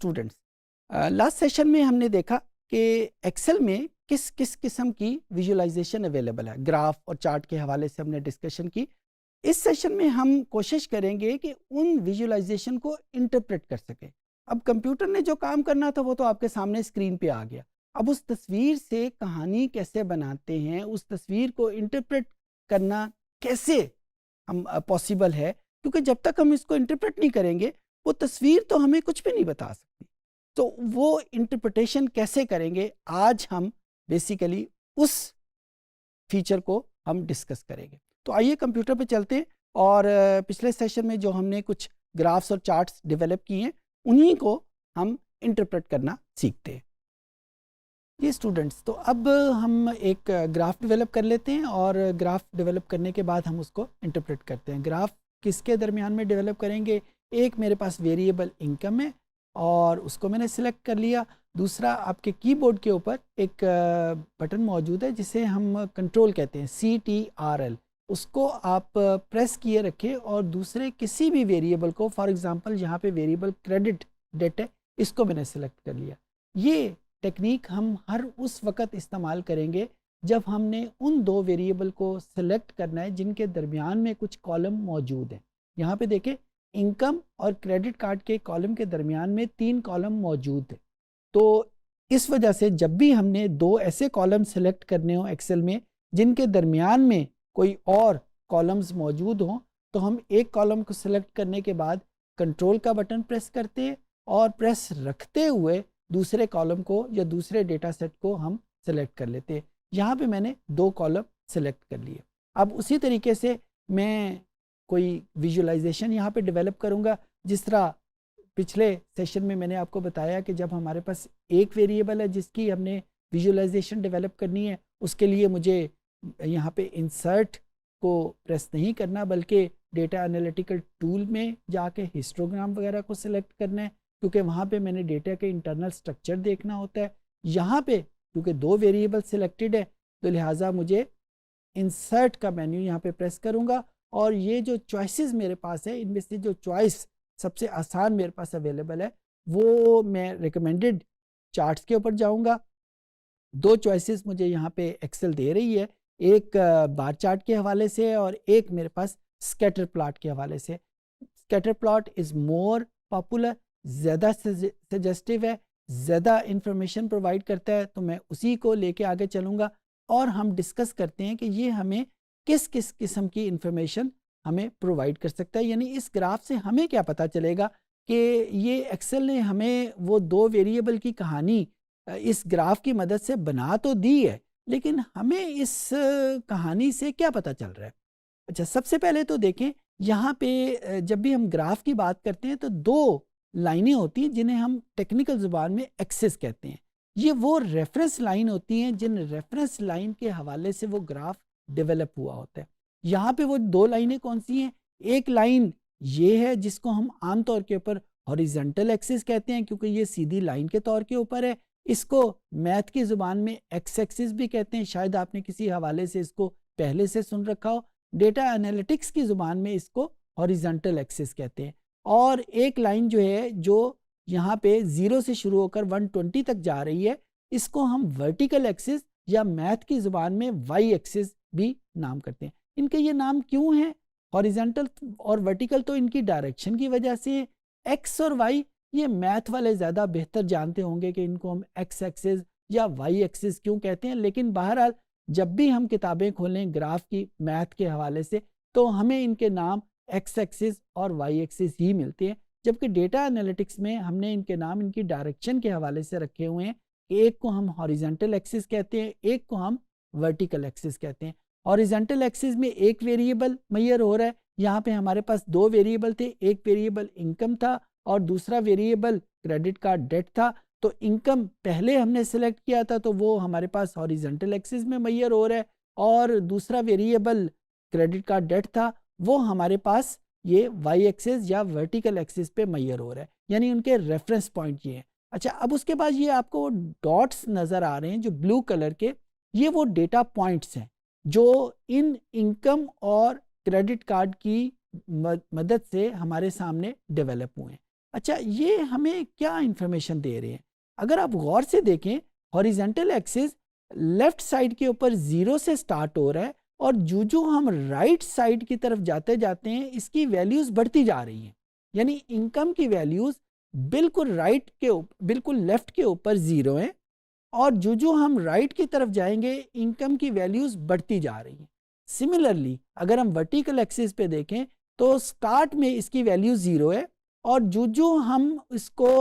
Students, last session में हमने देखा कि एक्सेल में किस किस किस्म की विजुअलाइजेशन अवेलेबल है। ग्राफ और चार्ट के हवाले से हमने डिस्कशन की। इस सेशन में हम कोशिश करेंगे कि उन विजुअलाइजेशन को इंटरप्रेट कर सके। अब कंप्यूटर ने जो काम करना था वो तो आपके सामने स्क्रीन पे आ गया। अब उस तस्वीर से कहानी कैसे बनाते हैं, उस तस्वीर को इंटरप्रेट करना कैसे हम पॉसिबल है, क्योंकि जब तक हम इसको इंटरप्रेट नहीं करेंगे वो तस्वीर तो हमें कुछ भी नहीं बता सकती। तो वो इंटरप्रिटेशन कैसे करेंगे, आज हम बेसिकली उस फीचर को हम डिस्कस करेंगे। तो आइए कंप्यूटर पे चलते हैं और पिछले सेशन में जो हमने कुछ ग्राफ्स और चार्ट्स डेवलप किए हैं उन्हीं को हम इंटरप्रेट करना सीखते हैं। ये स्टूडेंट्स, तो अब हम एक ग्राफ डेवलप कर लेते हैं और ग्राफ डेवलप करने के बाद हम उसको इंटरप्रेट करते हैं। ग्राफ किसके दरमियान में डेवलप करेंगे? एक मेरे पास वेरिएबल इनकम है और उसको मैंने सिलेक्ट कर लिया। दूसरा, आपके कीबोर्ड के ऊपर एक बटन मौजूद है जिसे हम कंट्रोल कहते हैं, CTRL। उसको आप प्रेस किए रखें और दूसरे किसी भी वेरिएबल को, फॉर एग्जांपल यहाँ पे वेरिएबल क्रेडिट डेट है, इसको मैंने सिलेक्ट कर लिया। ये टेक्निक हम हर उस वक्त इस्तेमाल करेंगे जब हमने उन दो वेरिएबल को सिलेक्ट करना है जिनके दरमियान में कुछ कॉलम मौजूद हैं। यहाँ पे देखें, इनकम और क्रेडिट कार्ड के कॉलम के दरमियान में 3 कॉलम मौजूद है। तो इस वजह से जब भी हमने दो ऐसे कॉलम सेलेक्ट करने हो एक्सेल में जिनके दरमियान में कोई और कॉलम्स मौजूद हों, तो हम एक कॉलम को सिलेक्ट करने के बाद कंट्रोल का बटन प्रेस करते हैं और प्रेस रखते हुए दूसरे कॉलम को या दूसरे डेटा सेट को हम सेलेक्ट कर लेते हैं। यहाँ पे मैंने 2 कॉलम सेलेक्ट कर लिए। अब उसी तरीके से मैं कोई विजुअलाइजेशन यहाँ पे डेवलप करूँगा। जिस तरह पिछले सेशन में मैंने आपको बताया कि जब हमारे पास एक वेरिएबल है जिसकी हमने विजुअलाइजेशन डेवलप करनी है, उसके लिए मुझे यहाँ पे इंसर्ट को प्रेस नहीं करना बल्कि डेटा एनालिटिकल टूल में जाके हिस्टोग्राम वगैरह को सिलेक्ट करना है, क्योंकि वहाँ पे मैंने डेटा के इंटरनल स्ट्रक्चर देखना होता है। यहाँ पे क्योंकि 2 वेरिएबल सिलेक्टेड है तो लिहाजा मुझे इंसर्ट का मेन्यू यहाँ पे प्रेस करूँगा और ये जो चॉइसेस मेरे पास है इनमें से जो चॉइस सबसे आसान मेरे पास अवेलेबल है वो मैं रिकमेंडेड चार्ट्स के ऊपर जाऊँगा। 2 चॉइसेस मुझे यहाँ पे एक्सेल दे रही है, एक बार चार्ट के हवाले से और एक मेरे पास स्कैटर प्लॉट के हवाले से। Scatter plot is more popular, ज़्यादा सजेस्टिव है, ज़्यादा इंफॉर्मेशन प्रोवाइड करता है, तो मैं उसी को लेके आगे चलूँगा और हम डिस्कस करते हैं कि ये हमें किस किस किस्म की इंफॉर्मेशन हमें प्रोवाइड कर सकता है। यानी इस ग्राफ से हमें क्या पता चलेगा कि ये एक्सेल ने हमें वो 2 वेरिएबल की कहानी इस ग्राफ की मदद से बना तो दी है, लेकिन हमें इस कहानी से क्या पता चल रहा है। अच्छा, सबसे पहले तो देखें, यहाँ पे जब भी हम ग्राफ की बात करते हैं तो 2 लाइनें होती हैं जिन्हें हम टेक्निकल ज़ुबान में एक्सिस कहते हैं। ये वो रेफरेंस लाइन होती हैं जिन रेफरेंस लाइन के हवाले से वो ग्राफ डेवलप हुआ होता है। यहाँ पे वो 2 लाइनें कौन सी हैं? एक लाइन ये है जिसको हम आमतौर के ऊपर हॉरिजॉन्टल एक्सिस कहते हैं क्योंकि ये सीधी लाइन के तौर के ऊपर है। इसको मैथ की ज़ुबान में एक्स एक्सिस भी कहते हैं, शायद आपने किसी हवाले से इसको पहले से सुन रखा हो। डेटा एनालिटिक्स की ज़ुबान में इसको हॉरिजॉन्टल एक्सिस कहते हैं। और एक लाइन जो है जो यहाँ पे 0 से शुरू होकर 120 तक जा रही है, इसको हम वर्टिकल एक्सिस या मैथ की ज़ुबान में वाई एक्सिस भी नाम करते हैं। इनके ये नाम क्यों हैं? हॉरिजॉन्टल और वर्टिकल तो इनकी डायरेक्शन की वजह से है। एक्स और वाई ये मैथ वाले ज़्यादा बेहतर जानते होंगे कि इनको हम एक्स एक्सिस या वाई एक्सिस क्यों कहते हैं, लेकिन बहरहाल जब भी हम किताबें खोलें ग्राफ की मैथ के हवाले से तो हमें इनके नाम एक्स एक्सिस और वाई एक्सिस ही मिलते हैं, जबकि डेटा एनालिटिक्स में हमने इनके नाम इनकी डायरेक्शन के हवाले से रखे हुए हैं। एक को हम हॉरिजॉन्टल एक्सिस कहते हैं, एक को हम वर्टिकल एक्सिस कहते हैं। हॉरिजॉन्टल एक्सिस में एक वेरिएबल मैयर हो रहा है, यहाँ पे हमारे पास 2 वेरिएबल थे, एक वेरिएबल इनकम था और दूसरा वेरिएबल क्रेडिट कार्ड डेट था। तो इनकम पहले हमने सेलेक्ट किया था तो वो हमारे पास हॉरिजॉन्टल एक्सिस में मैयर हो रहा है और दूसरा वेरिएबल क्रेडिट कार्ड डेट था वो हमारे पास ये वाई एक्सिस या वर्टिकल एक्सिस पे मैयर हो रहा है, यानी उनके रेफरेंस पॉइंट ये हैं। अच्छा, अब उसके बाद ये आपको डॉट्स नज़र आ रहे हैं जो ब्लू कलर के, ये वो डेटा पॉइंट्स हैं जो इन इनकम और क्रेडिट कार्ड की मदद से हमारे सामने डेवलप हुए हैं। अच्छा, ये हमें क्या इंफॉर्मेशन दे रहे हैं? अगर आप गौर से देखें, हॉरिजेंटल एक्सिस लेफ्ट साइड के ऊपर 0 से स्टार्ट हो रहा है और जो हम राइट साइड की तरफ जाते जाते हैं इसकी वैल्यूज बढ़ती जा रही हैं। यानी इनकम की वैल्यूज बिल्कुल बिल्कुल लेफ्ट के ऊपर 0 है और जो हम राइट की तरफ जाएंगे इनकम की वैल्यूज बढ़ती जा रही हैं। सिमिलरली अगर हम वर्टिकल एक्सिस पे देखें तो स्टार्ट में इसकी वैल्यू 0 है और जो हम इसको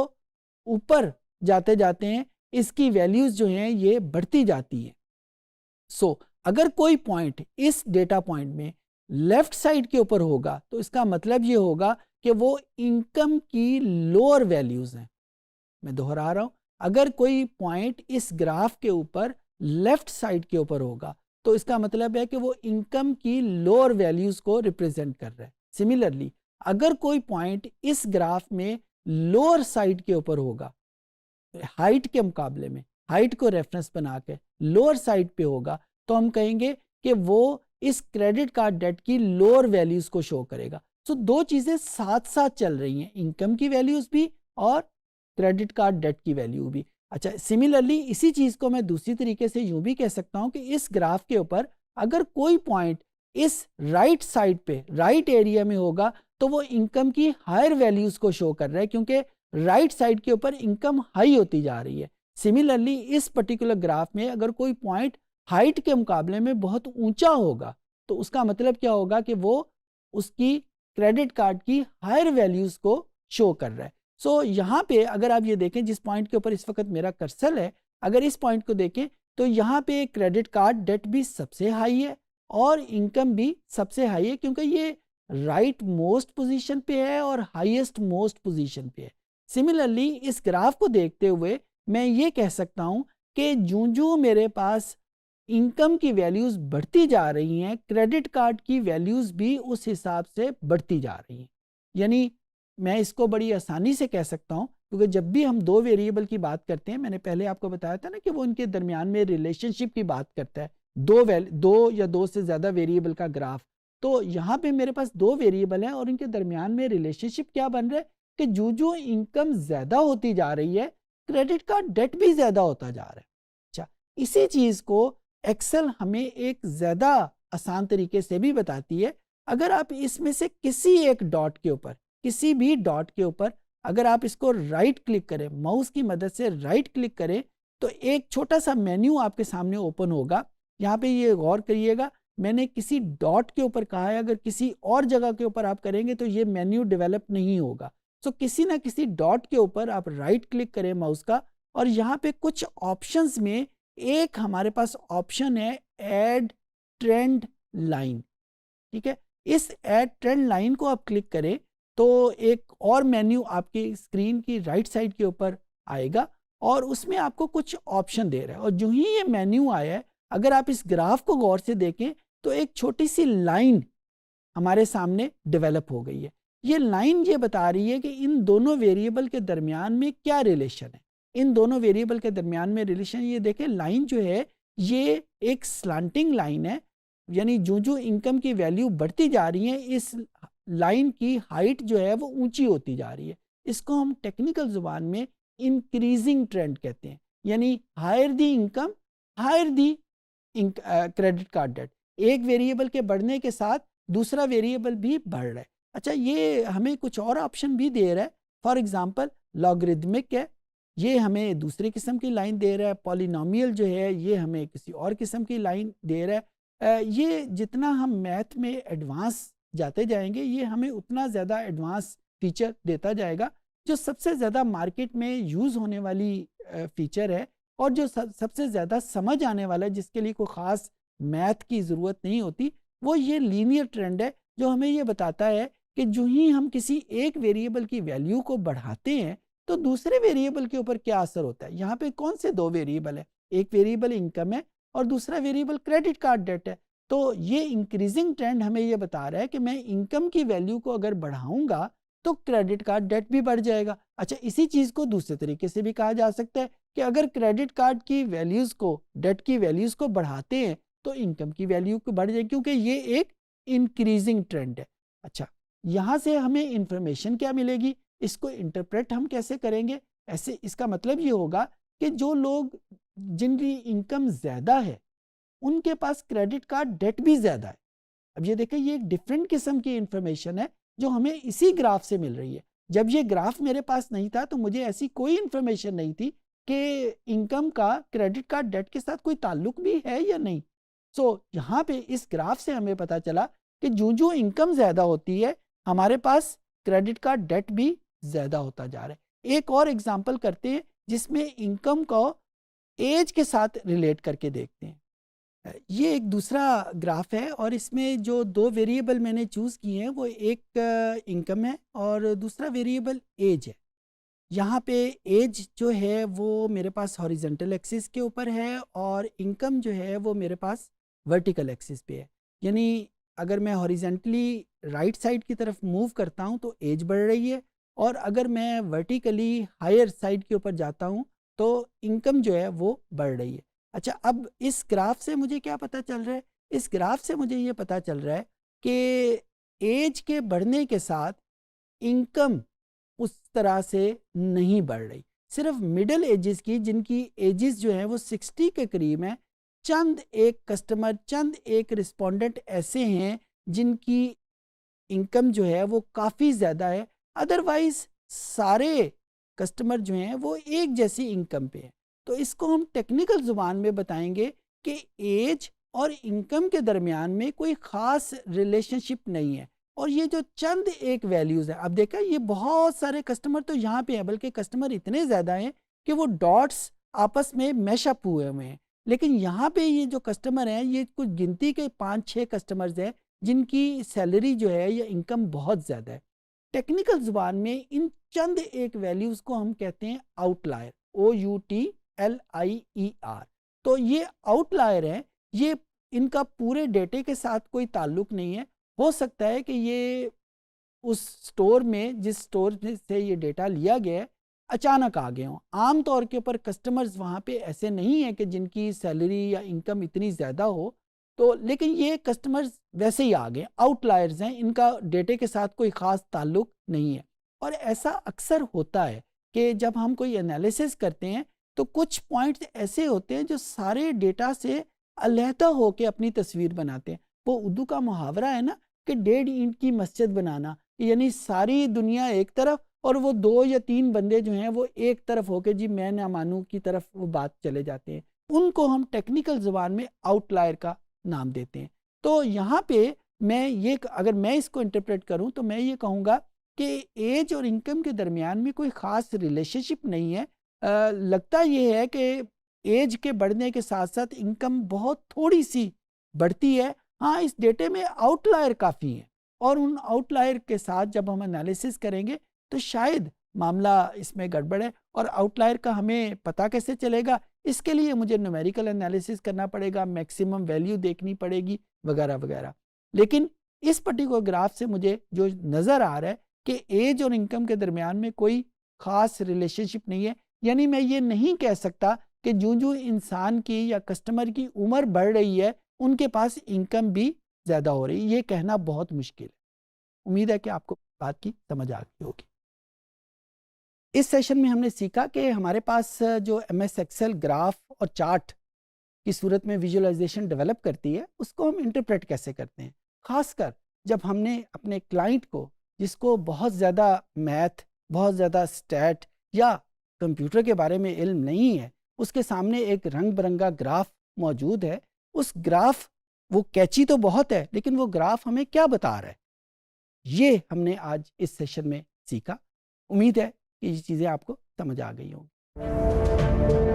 ऊपर जाते जाते हैं इसकी वैल्यूज जो हैं ये बढ़ती जाती है। सो अगर कोई पॉइंट इस डेटा पॉइंट में लेफ्ट साइड के ऊपर होगा तो इसका मतलब ये होगा कि वो इनकम की लोअर वैल्यूज हैं। मैं दोहरा रहा हूं, अगर कोई पॉइंट इस ग्राफ के ऊपर लेफ्ट साइड के ऊपर होगा तो इसका मतलब है कि वो इनकम की लोअर वैल्यूज को रिप्रेजेंट कर रहा है। सिमिलरली अगर कोई पॉइंट इस ग्राफ में लोअर साइड के ऊपर होगा, हाइट के मुकाबले में हाइट को रेफरेंस बना के लोअर साइड पे होगा, तो हम कहेंगे कि वो इस क्रेडिट कार्ड डेट की लोअर वैल्यूज को शो करेगा। सो दो चीजें साथ साथ चल रही हैं, इनकम की वैल्यूज भी और क्रेडिट कार्ड डेट की वैल्यू भी। अच्छा, सिमिलरली इसी चीज को मैं दूसरी तरीके से यूं भी कह सकता हूं कि इस ग्राफ के ऊपर अगर कोई पॉइंट इस राइट साइड पे राइट एरिया में होगा तो वो इनकम की हायर वैल्यूज को शो कर रहा है क्योंकि राइट साइड के ऊपर इनकम हाई होती जा रही है। सिमिलरली इस पर्टिकुलर ग्राफ में अगर कोई पॉइंट हाइट के मुकाबले में बहुत ऊंचा होगा तो उसका मतलब क्या होगा कि वो उसकी क्रेडिट कार्ड की हायर वैल्यूज को शो कर रहा है। सो यहाँ पे अगर आप ये देखें जिस पॉइंट के ऊपर इस वक्त मेरा कर्सर है, अगर इस पॉइंट को देखें तो यहाँ पे क्रेडिट कार्ड डेट भी सबसे हाई है और इनकम भी सबसे हाई है क्योंकि ये राइट मोस्ट पोजीशन पे है और हाईएस्ट मोस्ट पोजीशन पे है। सिमिलरली इस ग्राफ को देखते हुए मैं ये कह सकता हूँ कि जो मेरे पास इनकम की वैल्यूज बढ़ती जा रही हैं क्रेडिट कार्ड की वैल्यूज भी उस हिसाब से बढ़ती जा रही हैं। यानी मैं इसको बड़ी आसानी से कह सकता हूं क्योंकि जब भी हम दो वेरिएबल की बात करते हैं, मैंने पहले आपको बताया था ना कि वो इनके दरमियान में रिलेशनशिप की बात करता है, दो या दो से ज्यादा वेरिएबल का ग्राफ। तो यहाँ पे मेरे पास दो वेरिएबल हैं और इनके दरमियान में रिलेशनशिप क्या बन रहा है कि जो इनकम ज्यादा होती जा रही है क्रेडिट कार्ड डेट भी ज्यादा होता जा रहा है। अच्छा, इसी चीज को एक्सेल हमें एक ज्यादा आसान तरीके से भी बताती है। अगर आप इसमें से किसी भी डॉट के ऊपर अगर आप इसको राइट क्लिक करें, माउस की मदद से राइट क्लिक करें तो एक छोटा सा मेन्यू आपके सामने ओपन होगा। यहाँ पे ये गौर करिएगा, मैंने किसी डॉट के ऊपर कहा है, अगर किसी और जगह के ऊपर आप करेंगे तो ये मेन्यू डेवलप नहीं होगा। सो किसी ना किसी डॉट के ऊपर आप राइट क्लिक करें माउस का और यहाँ पे कुछ ऑप्शंस में एक हमारे पास ऑप्शन है ऐड ट्रेंड लाइन। ठीक है, इस ऐड ट्रेंड लाइन को आप क्लिक करें तो एक और मेन्यू आपकी स्क्रीन की राइट साइड के ऊपर आएगा और उसमें आपको कुछ ऑप्शन दे रहा है। और जो ही ये मेन्यू आया है, अगर आप इस ग्राफ को गौर से देखें तो एक छोटी सी लाइन हमारे सामने डेवलप हो गई है। ये लाइन ये बता रही है कि इन दोनों वेरिएबल के दरमियान में क्या रिलेशन है। इन दोनों वेरिएबल के दरमियान में रिलेशन, ये देखें लाइन जो है ये एक स्लांटिंग लाइन है, यानी जो इनकम की वैल्यू बढ़ती जा रही है इस लाइन की हाइट जो है वो ऊंची होती जा रही है। इसको हम टेक्निकल जुबान में इंक्रीजिंग ट्रेंड कहते हैं, यानी हायर दी इनकम हायर दी क्रेडिट कार्ड डेट। एक वेरिएबल के बढ़ने के साथ दूसरा वेरिएबल भी बढ़ रहा है। अच्छा, ये हमें कुछ और ऑप्शन भी दे रहा है। फॉर एग्जांपल लॉगरिदमिक है, ये हमें दूसरे किस्म की लाइन दे रहा है। पॉलिनोमियल जो है ये हमें किसी और किस्म की लाइन दे रहा है। ये जितना हम मैथ में एडवांस जाते जाएंगे ये हमें उतना ज़्यादा एडवांस फीचर देता जाएगा। जो सबसे ज़्यादा मार्केट में यूज़ होने वाली फीचर है और जो सबसे ज़्यादा समझ आने वाला है, जिसके लिए कोई ख़ास मैथ की ज़रूरत नहीं होती, वो ये लीनियर ट्रेंड है जो हमें ये बताता है कि जो ही हम किसी एक वेरिएबल की वैल्यू को बढ़ाते हैं तो दूसरे वेरिएबल के ऊपर क्या असर होता है। यहाँ पे कौन से दो वेरिएबल है, एक वेरिएबल इनकम है और दूसरा वेरिएबल क्रेडिट कार्ड डेट है। तो ये इंक्रीजिंग ट्रेंड हमें ये बता रहा है कि मैं इनकम की वैल्यू को अगर बढ़ाऊंगा तो क्रेडिट कार्ड डेट भी बढ़ जाएगा। अच्छा, इसी चीज़ को दूसरे तरीके से भी कहा जा सकता है कि अगर क्रेडिट कार्ड की वैल्यूज़ को, डेट की वैल्यूज़ को बढ़ाते हैं तो इनकम की वैल्यू को बढ़ जाएगी, क्योंकि ये एक इंक्रीजिंग ट्रेंड है। अच्छा, यहाँ से हमें इंफॉर्मेशन क्या मिलेगी इसको इंटरप्रेट हम कैसे करेंगे? ऐसे इसका मतलब ये होगा कि जो लोग जिनकी इनकम ज़्यादा है उनके पास क्रेडिट कार्ड डेट भी ज़्यादा है। अब ये देखें, ये एक डिफरेंट किस्म की इंफॉर्मेशन है जो हमें इसी ग्राफ से मिल रही है। जब ये ग्राफ मेरे पास नहीं था तो मुझे ऐसी कोई इंफॉर्मेशन नहीं थी कि इनकम का क्रेडिट कार्ड डेट के साथ कोई ताल्लुक भी है या नहीं। यहाँ पे इस ग्राफ से हमें पता चला कि जो जो इनकम ज़्यादा होती है हमारे पास क्रेडिट कार्ड डेट भी ज़्यादा होता जा रहा है। एक और एग्जांपल करते हैं जिसमें इनकम को एज के साथ रिलेट करके देखते हैं। ये एक दूसरा ग्राफ है और इसमें जो दो वेरिएबल मैंने चूज़ किए हैं वो एक इनकम है और दूसरा वेरिएबल एज है। यहाँ पे एज जो है वो मेरे पास हॉरिजॉन्टल एक्सिस के ऊपर है और इनकम जो है वो मेरे पास वर्टिकल एक्सिस पे है। यानी अगर मैं हॉरिजॉन्टली राइट साइड की तरफ मूव करता हूँ तो एज बढ़ रही है और अगर मैं वर्टिकली हायर साइड के ऊपर जाता हूँ तो इनकम जो है वो बढ़ रही है। अच्छा, अब इस ग्राफ से मुझे क्या पता चल रहा है? इस ग्राफ से मुझे ये पता चल रहा है कि एज के बढ़ने के साथ इनकम उस तरह से नहीं बढ़ रही। सिर्फ मिडिल एजेस की, जिनकी एजेस जो है वो 60 के करीब हैं, चंद एक कस्टमर, चंद एक रिस्पोंडेंट ऐसे हैं जिनकी इनकम जो है वो काफ़ी ज़्यादा है। अदरवाइज सारे कस्टमर जो हैं वो एक जैसी इनकम पे हैं। तो इसको हम टेक्निकल ज़ुबान में बताएंगे कि एज और इनकम के दरमियान में कोई ख़ास रिलेशनशिप नहीं है और ये जो चंद एक वैल्यूज़ हैं, अब देखा ये बहुत सारे कस्टमर तो यहाँ पे हैं, बल्कि कस्टमर इतने ज़्यादा हैं कि वो डॉट्स आपस में मैशअप हुए हुए हैं। लेकिन यहाँ पे ये जो कस्टमर हैं ये कुछ गिनती के 5-6 कस्टमर्स हैं जिनकी सैलरी जो है या इनकम बहुत ज़्यादा है। टेक्निकल ज़ुबान में इन चंद एक वैल्यूज़ को हम कहते हैं आउटलायर, OUTLIER। तो ये आउटलायर है, ये इनका पूरे डेटे के साथ कोई ताल्लुक नहीं है। हो सकता है कि ये उस स्टोर में, जिस स्टोर से ये डेटा लिया गया है, अचानक आ गए हों। आम तौर के ऊपर कस्टमर्स वहाँ पे ऐसे नहीं है कि जिनकी सैलरी या इनकम इतनी ज़्यादा हो, तो लेकिन ये कस्टमर्स वैसे ही आ गए, आउटलायर्स हैं, इनका डेटे के साथ कोई ख़ास ताल्लुक नहीं है। और ऐसा अक्सर होता है कि जब हम कोई एनालिसिस करते हैं तो कुछ पॉइंट्स ऐसे होते हैं जो सारे डेटा से अलहदा होकर अपनी तस्वीर बनाते हैं। वो उर्दू का मुहावरा है ना कि 1.5 ईंट की मस्जिद बनाना, यानी सारी दुनिया एक तरफ और वो 2 या 3 बंदे जो हैं वो एक तरफ होके जी मैं ना मानूं की तरफ वो बात चले जाते हैं। उनको हम टेक्निकल ज़ुबान में आउटलायर का नाम देते हैं। तो यहाँ पे मैं ये, अगर मैं इसको इंटरप्रेट करूँ तो मैं ये कहूँगा कि एज और इनकम के दरमियान में कोई ख़ास रिलेशनशिप नहीं है। लगता ये है कि एज के बढ़ने के साथ साथ इनकम बहुत थोड़ी सी बढ़ती है। हाँ, इस डेटे में आउटलायर काफ़ी हैं और उन आउटलायर के साथ जब हम एनालिसिस करेंगे तो शायद मामला इसमें गड़बड़ है। और आउटलायर का हमें पता कैसे चलेगा? इसके लिए मुझे न्यूमेरिकल एनालिसिस करना पड़ेगा, मैक्सिमम वैल्यू देखनी पड़ेगी वगैरह वगैरह। लेकिन इस पर्टिकुलर ग्राफ से मुझे जो नज़र आ रहा है कि एज और इनकम के दरमियान में कोई ख़ास रिलेशनशिप नहीं है। यानी मैं ये नहीं कह सकता कि जो इंसान की या कस्टमर की उम्र बढ़ रही है उनके पास इनकम भी ज़्यादा हो रही है। ये कहना बहुत मुश्किल है। उम्मीद है कि आपको बात की समझ आ गई होगी। इस सेशन में हमने सीखा कि हमारे पास जो MS एक्सेल ग्राफ और चार्ट की सूरत में विजुअलाइजेशन डेवलप करती है उसको हम इंटरप्रेट कैसे करते हैं। ख़ासकर जब हमने अपने क्लाइंट को, जिसको बहुत ज़्यादा मैथ, बहुत ज़्यादा स्टैट या कंप्यूटर के बारे में इल्म नहीं है, उसके सामने एक रंग बिरंगा ग्राफ मौजूद है। उस ग्राफ, वो कैची तो बहुत है लेकिन वो ग्राफ हमें क्या बता रहा है, ये हमने आज इस सेशन में सीखा। उम्मीद है कि ये चीज़ें आपको समझ आ गई होंगी।